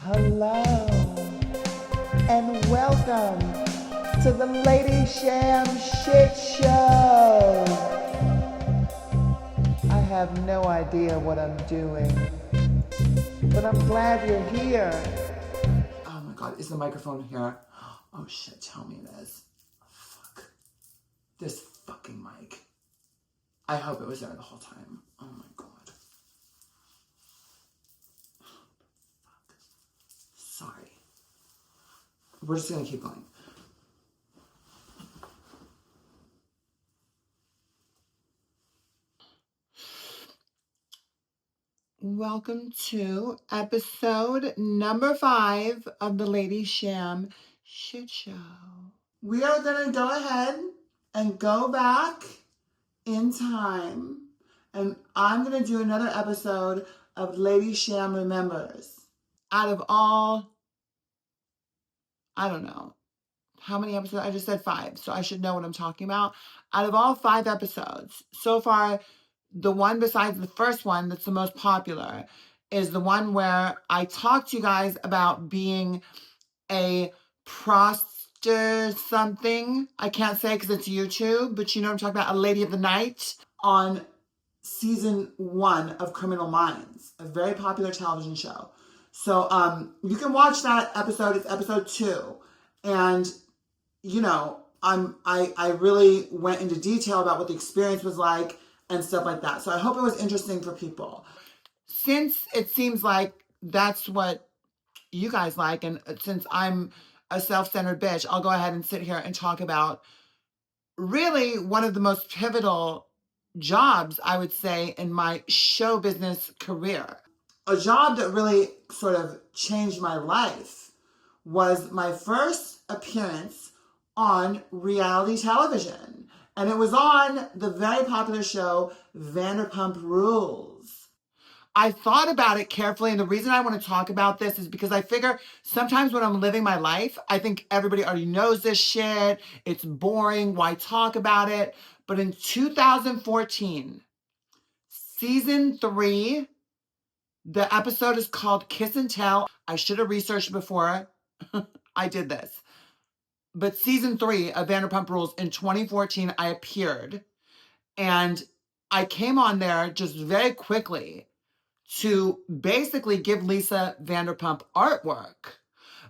Hello and welcome to the Lady Sham Shit Show. I have no idea what I'm doing, but I'm glad you're here. Oh my god, is the microphone here? Oh shit, tell me it is. Fuck. This fucking mic. I hope it was there the whole time. Oh my god. Fuck. Sorry. We're just gonna keep going. Welcome to episode number 5 of the Lady Sham Shit Show. We are gonna go ahead and go back in time, and I'm gonna do another episode of Lady Sham Remembers. Out of all, I don't know how many episodes, I just said 5, so I should know what I'm talking about. Out of all 5 episodes so far, the one besides the first one that's the most popular is the one where I talked to you guys about being a prostitute something. I can't say because it's YouTube, but you know what I'm talking about, a lady of the night on season 1 of Criminal Minds, a very popular television show. So you can watch that episode. It's episode 2, and you know I really went into detail about what the experience was like and stuff like that. So I hope it was interesting for people. Since it seems like that's what you guys like, and since I'm a self-centered bitch, I'll go ahead and sit here and talk about really one of the most pivotal jobs, I would say, in my show business career. A job that really sort of changed my life was my first appearance on reality television. And it was on the very popular show Vanderpump Rules. I thought about it carefully, and the reason I want to talk about this is because I figure sometimes when I'm living my life, I think everybody already knows this shit. It's boring. Why talk about it? But in 2014, season 3, the episode is called Kiss and Tell. I should have researched before I did this. But season 3 of Vanderpump Rules in 2014, I appeared. And I came on there just very quickly to basically give Lisa Vanderpump artwork.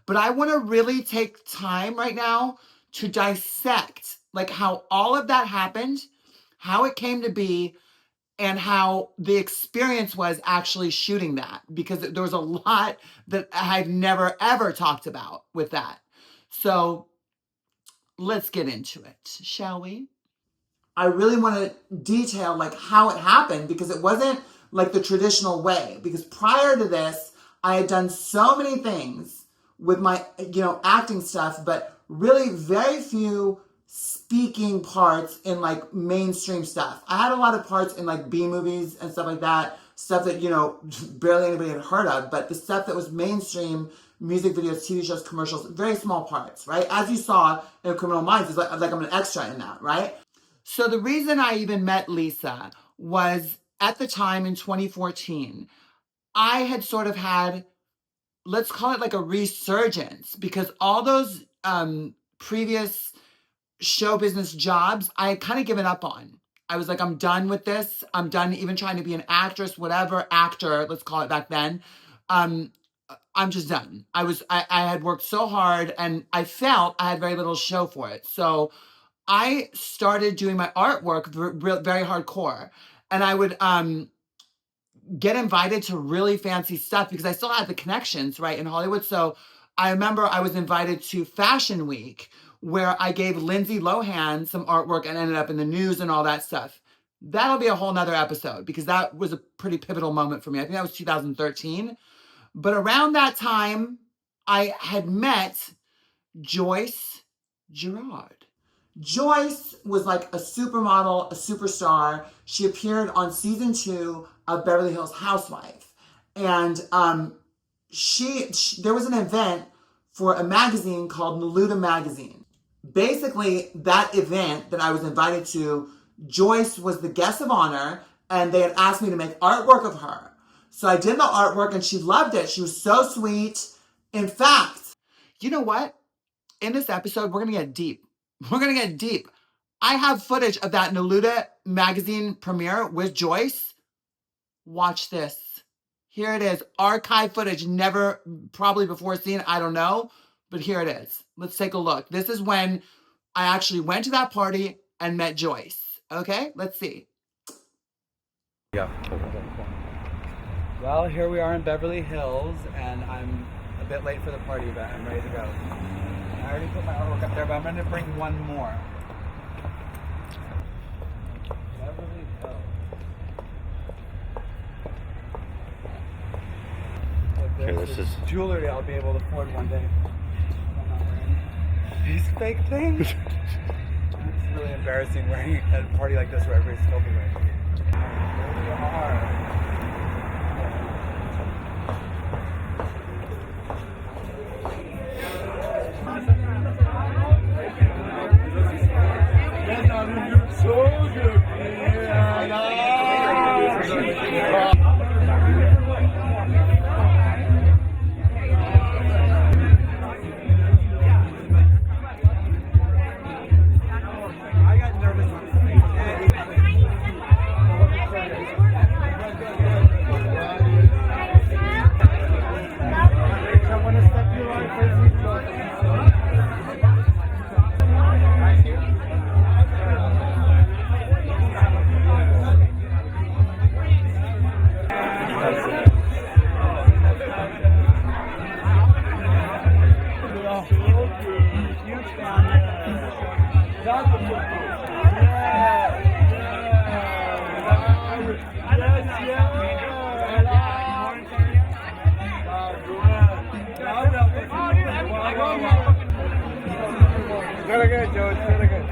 But I want to really take time right now to dissect like how all of that happened, how it came to be, and how the experience was actually shooting that, because there was a lot that I've never ever talked about with that. So let's get into it, shall we? I really want to detail like how it happened, because it wasn't like the traditional way. Because prior to this, I had done so many things with my, acting stuff, but really very few speaking parts in like mainstream stuff. I had a lot of parts in like B movies and stuff like that, stuff that, barely anybody had heard of, but the stuff that was mainstream, music videos, TV shows, commercials, very small parts, right? As you saw in Criminal Minds, it's like I'm an extra in that, right? So the reason I even met Lisa was at the time in 2014, I had sort of had, let's call it like a resurgence, because all those previous show business jobs, I had kind of given up on. I was like, I'm done with this. I'm done even trying to be an actress, whatever, actor, let's call it back then. I'm just done. I had worked so hard, and I felt I had very little show for it. So I started doing my artwork very hardcore, and I would get invited to really fancy stuff because I still had the connections, right, in Hollywood. So I remember I was invited to Fashion Week, where I gave Lindsay Lohan some artwork and ended up in the news and all that stuff. That'll be a whole nother episode, because that was a pretty pivotal moment for me. I think that was 2013. But around that time, I had met Joyce Gerard. Joyce was like a supermodel, a superstar. She appeared on season 2 of Beverly Hills Housewife. And there was an event for a magazine called Neluda Magazine. Basically, that event that I was invited to, Joyce was the guest of honor, and they had asked me to make artwork of her. So I did the artwork, and she loved it. She was so sweet. In fact, you know what? In this episode, we're going to get deep. We're going to get deep. I have footage of that Neluda magazine premiere with Joyce. Watch this. Here it is. Archive footage, never probably before seen. I don't know. But here it is. Let's take a look. This is when I actually went to that party and met Joyce. Okay, let's see. Yeah. Well, here we are in Beverly Hills, and I'm a bit late for the party, but I'm ready to go. I already put my artwork up there, but I'm going to bring one more. Beverly Hills. Okay, this is jewelry I'll be able to afford one day. I'm not wearing these fake things. It's really embarrassing wearing at a party like this where everybody's filming right now. Here we are. So good. I got nervous on It's really good, Joe. It's really good.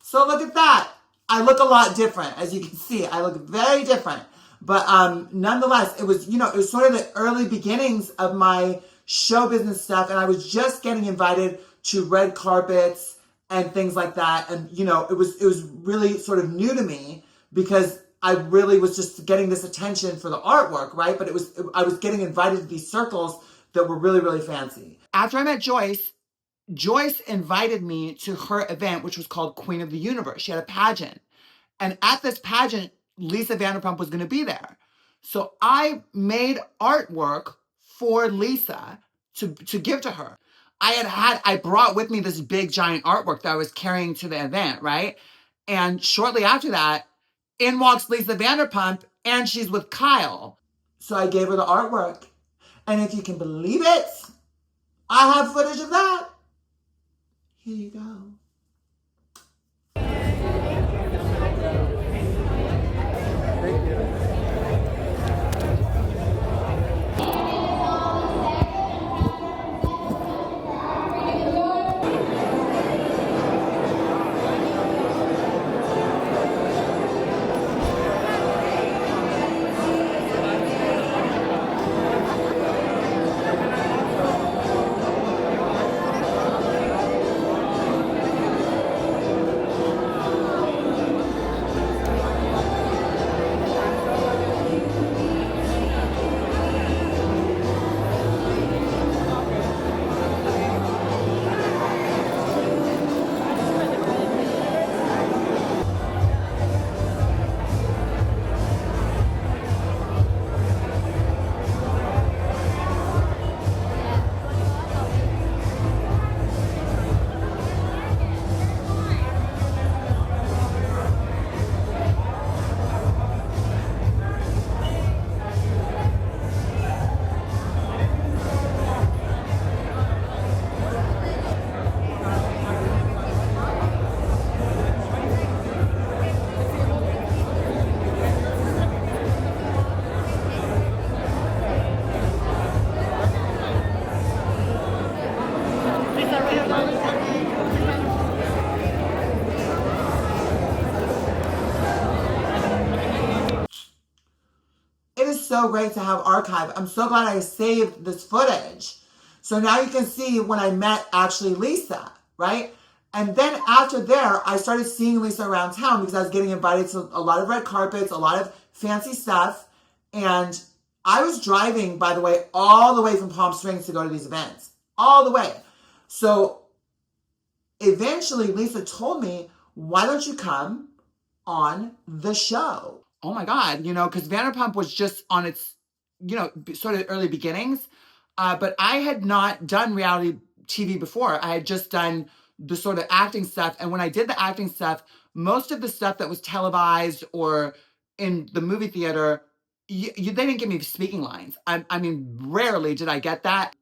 So look at that. I look a lot different. As you can see, I look very different. But nonetheless, it was sort of the early beginnings of my show business stuff. And I was just getting invited to red carpets and things like that. And, it was really sort of new to me because I really was just getting this attention for the artwork, right? But I was getting invited to these circles that were really, really fancy. After I met Joyce invited me to her event, which was called Queen of the Universe. She had a pageant. And at this pageant, Lisa Vanderpump was going to be there. So I made artwork for Lisa to give to her. I brought with me this big giant artwork that I was carrying to the event, right? And shortly after that, in walks Lisa Vanderpump, and she's with Kyle. So I gave her the artwork. And if you can believe it, I have footage of that. Here you go. So great to have archive. I'm so glad I saved this footage. So now you can see when I met actually Lisa. right? And then after there, I started seeing Lisa around town because I was getting invited to a lot of red carpets, a lot of fancy stuff. And I was driving, by the way, all the way from Palm Springs to go to these events. All the way. So eventually Lisa told me, why don't you come on the show? Oh my God, because Vanderpump was just on its, sort of early beginnings. But I had not done reality TV before. I had just done the sort of acting stuff. And when I did the acting stuff, most of the stuff that was televised or in the movie theater, they didn't give me speaking lines. I mean, rarely did I get that.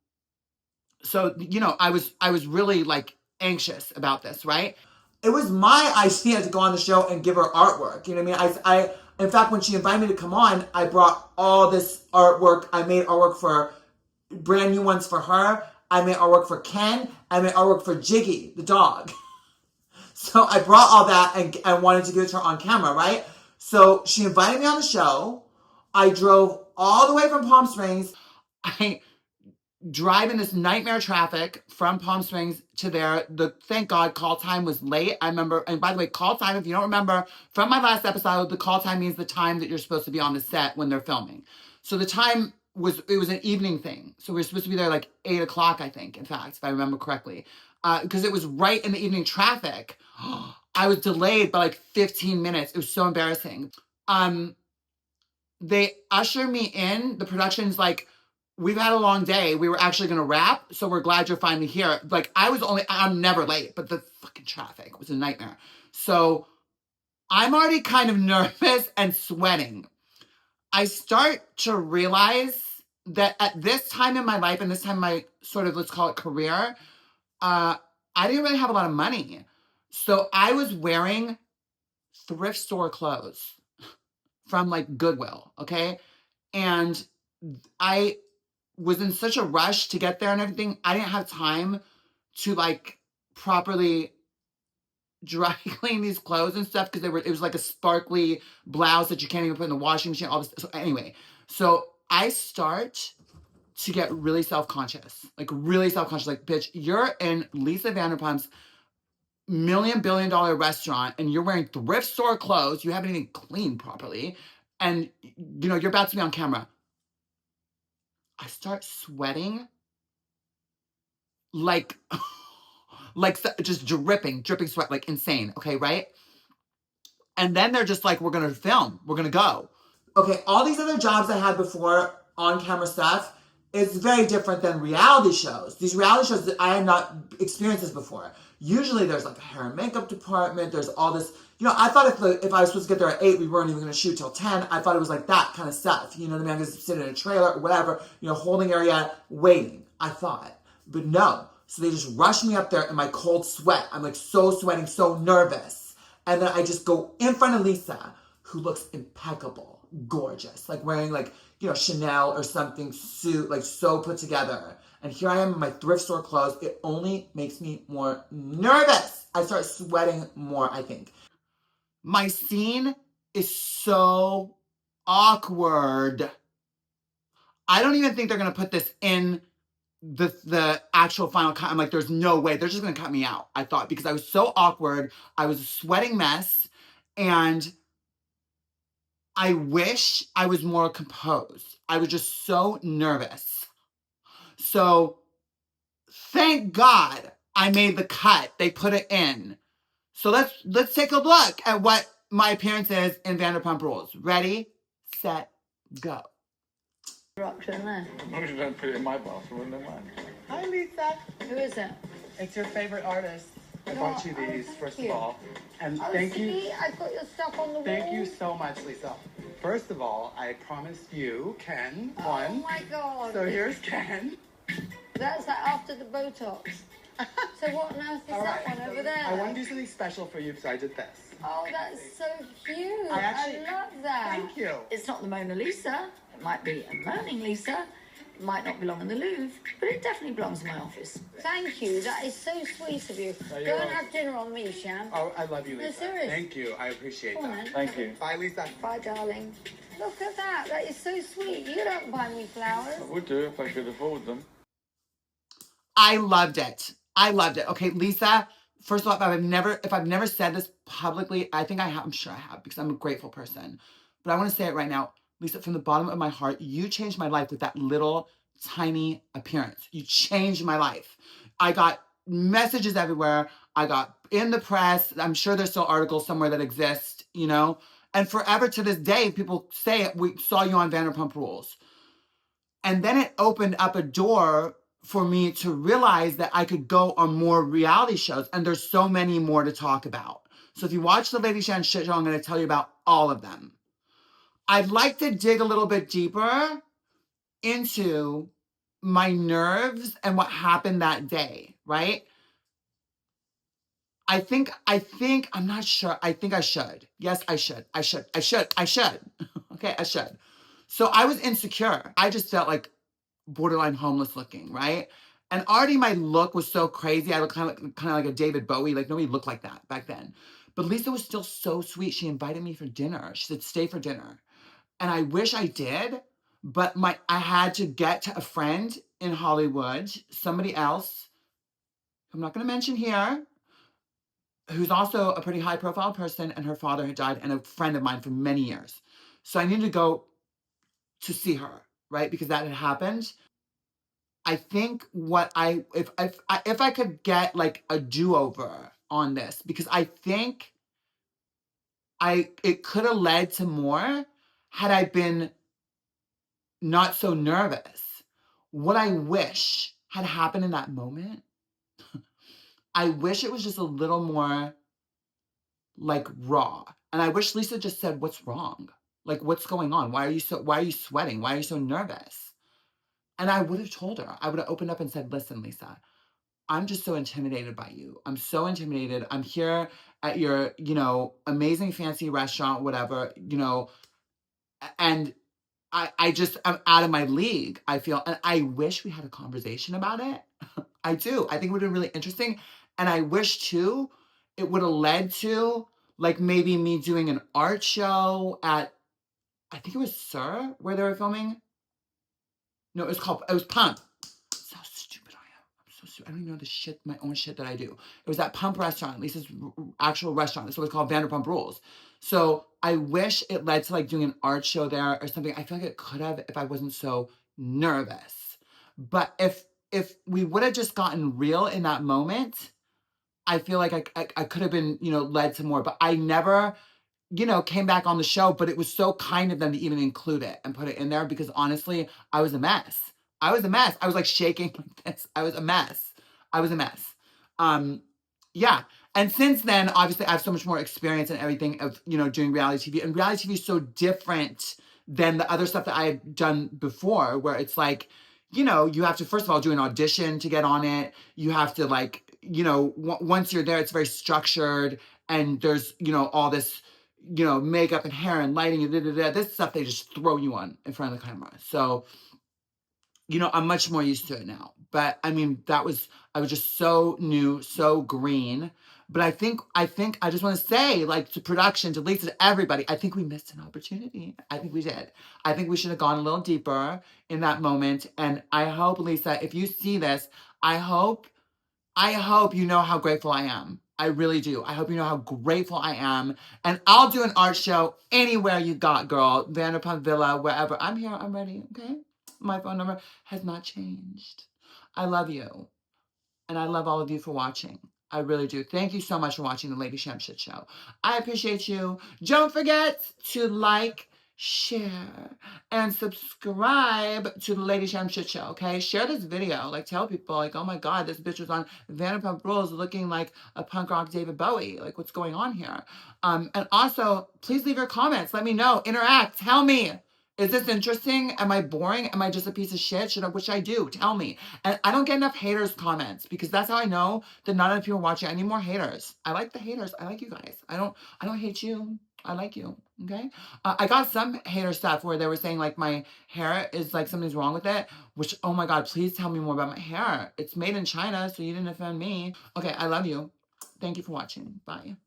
So, I was really like anxious about this, right? It was my idea to go on the show and give her artwork. You know what I mean? I in fact, when she invited me to come on, I brought all this artwork. I made artwork for brand new ones for her. I made artwork for Ken. I made artwork for Jiggy, the dog. So I brought all that and wanted to give it to her on camera, right? So she invited me on the show. I drove all the way from Palm Springs. I drive in this nightmare traffic from Palm Springs to there. Thank God call time was late. I remember, and by the way, call time, if you don't remember from my last episode, the call time means the time that you're supposed to be on the set when they're filming. So the time was an evening thing. So we were supposed to be there like 8 o'clock, I think, in fact, if I remember correctly. Because it was right in the evening traffic. I was delayed by like 15 minutes. It was so embarrassing. They usher me in. The production's like, we've had a long day. We were actually going to wrap, so we're glad you're finally here. Like, I'm never late, but the fucking traffic was a nightmare. So I'm already kind of nervous and sweating. I start to realize that at this time in my life and this time in my sort of, let's call it career, I didn't really have a lot of money. So I was wearing thrift store clothes from like Goodwill, okay? And I was in such a rush to get there and everything. I didn't have time to like properly dry clean these clothes and stuff because it was like a sparkly blouse that you can't even put in the washing machine. All this. So anyway, so I start to get really self-conscious, like bitch, you're in Lisa Vanderpump's $1 billion restaurant and you're wearing thrift store clothes. You haven't even cleaned properly. And you're about to be on camera. I start sweating like just dripping sweat, like insane. Okay, right? And then they're just like, we're going to film. We're going to go. Okay, all these other jobs I had before, on-camera stuff, is very different than reality shows. These reality shows, that I had not experienced this before. Usually there's like a hair and makeup department. There's all this, I thought if I was supposed to get there at 8, we weren't even going to shoot till 10. I thought it was like that kind of stuff. You know what I mean? I just sit in a trailer or whatever, holding area, waiting, I thought. But no. So they just rush me up there in my cold sweat. I'm like so sweating, so nervous. And then I just go in front of Lisa, who looks impeccable, gorgeous, like wearing like, Chanel or something suit, like so put together. And here I am in my thrift store clothes. It only makes me more nervous. I start sweating more, I think. My scene is so awkward. I don't even think they're going to put this in the actual final cut. I'm like, there's no way. They're just going to cut me out, I thought, because I was so awkward. I was a sweating mess. And I wish I was more composed. I was just so nervous. So thank God I made the cut. They put it in. So let's take a look at what my appearance is in Vanderpump Rules. Ready, set, go. Option there. As long as you don't put it in my bathroom, then why? Hi, Lisa. Who is it? It's your favorite artist. I bought you these, first of all. And Oh, thank you. see, I got your stuff on the wall. Thank you so much, Lisa. First of all, I promised you Ken one. Oh my God. So here's Ken. That's like after the Botox. So what on earth is All that right. one over there? I want to do something special for you, so I did this. Oh, that's so cute. I love that. Thank you. It's not the Mona Lisa. It might be a moaning Lisa. It might not belong in the Louvre, but it definitely belongs in my office. Thank you. That is so sweet of you. No, Go you're and welcome. have dinner on me, Sham. Oh, I love you, No, Lisa. serious. Thank you. I appreciate Come on, that. then. Thank you. Bye, Lisa. Bye, darling. Look at that. That is so sweet. You don't buy me flowers. I would do if I could afford them. I loved it. I loved it. Okay, Lisa, first of all, if I've never said this publicly, I think I have, I'm sure I have, because I'm a grateful person. But I want to say it right now. Lisa, from the bottom of my heart, you changed my life with that little tiny appearance. You changed my life. I got messages everywhere. I got in the press. I'm sure there's still articles somewhere that exist, you know? And forever to this day, people say, we saw you on Vanderpump Rules. And then it opened up a door for me to realize that I could go on more reality shows. And there's so many more to talk about. So if you watch the Lady Sham Shit Show, I'm going to tell you about all of them. I'd like to dig a little bit deeper into my nerves and what happened that day, right? I'm not sure. I think I should. Yes, I should. Okay, I should. So I was insecure. I just felt like borderline homeless looking, right? And already my look was so crazy. I looked kind of like a David Bowie. Like nobody looked like that back then. But Lisa was still so sweet. She invited me for dinner. She said, stay for dinner. And I wish I did, but I had to get to a friend in Hollywood, somebody else, who I'm not going to mention here, who's also a pretty high profile person, and her father had died, and a friend of mine for many years. So I needed to go to see her, right? Because that had happened. I think if I could get like a do-over on this, because I think it could have led to more had I been not so nervous. What I wish had happened in that moment, I wish it was just a little more like raw. And I wish Lisa just said, what's wrong? Like, what's going on? Why are you sweating? Why are you so nervous? And I would have told her. I would have opened up and said, listen, Lisa, I'm just so intimidated by you. I'm so intimidated. I'm here at your, amazing fancy restaurant, whatever, and I'm out of my league, I feel. And I wish we had a conversation about it. I do. I think it would have been really interesting. And I wish too, it would have led to like maybe me doing an art show at, I think it was Sir, where they were filming. No, it was Pump. So stupid I am. I'm so stupid. I don't even know my own shit that I do. It was that Pump restaurant, Lisa's actual restaurant. That's what it's called, Vanderpump Rules. So I wish it led to like doing an art show there or something. I feel like it could have if I wasn't so nervous. But if we would have just gotten real in that moment, I feel like I could have been, led to more. But I never, came back on the show, but it was so kind of them to even include it and put it in there because honestly, I was a mess. I was like shaking like this. I was a mess. Yeah. And since then, obviously I have so much more experience and everything of, doing reality TV, and reality TV is so different than the other stuff that I had done before, where it's like, you have to, first of all, do an audition to get on it. You have to like, once you're there, it's very structured and there's, all this, makeup and hair and lighting and this stuff they just throw you on in front of the camera. So, I'm much more used to it now. But I mean, I was just so new, so green. But I think I just want to say, like, to production, to Lisa, to everybody, I think we missed an opportunity. I think we did. I think we should have gone a little deeper in that moment. And I hope, Lisa, if you see this, I hope you know how grateful I am. I really do. I hope you know how grateful I am. And I'll do an art show anywhere you got, girl. Vanderpump Villa, wherever. I'm here. I'm ready, okay? My phone number has not changed. I love you. And I love all of you for watching. I really do. Thank you so much for watching the Lady Sham Shit Show. I appreciate you. Don't forget to like, share, and subscribe to the Lady Sham Shit Show, okay? Share this video. Like, tell people, like, oh my God, this bitch was on Vanderpump Rules looking like a punk rock David Bowie. Like, what's going on here? And also, please leave your comments. Let me know. Interact. Tell me. Is this interesting? Am I boring? Am I just a piece of shit? What should I do? Tell me. And I don't get enough haters comments because that's how I know that not enough people are watching. I need more haters. I like the haters. I like you guys. I don't hate you. I like you. Okay. I got some hater stuff where they were saying like my hair is like something's wrong with it, which, oh my God, please tell me more about my hair. It's made in China, so you didn't offend me. Okay. I love you. Thank you for watching. Bye.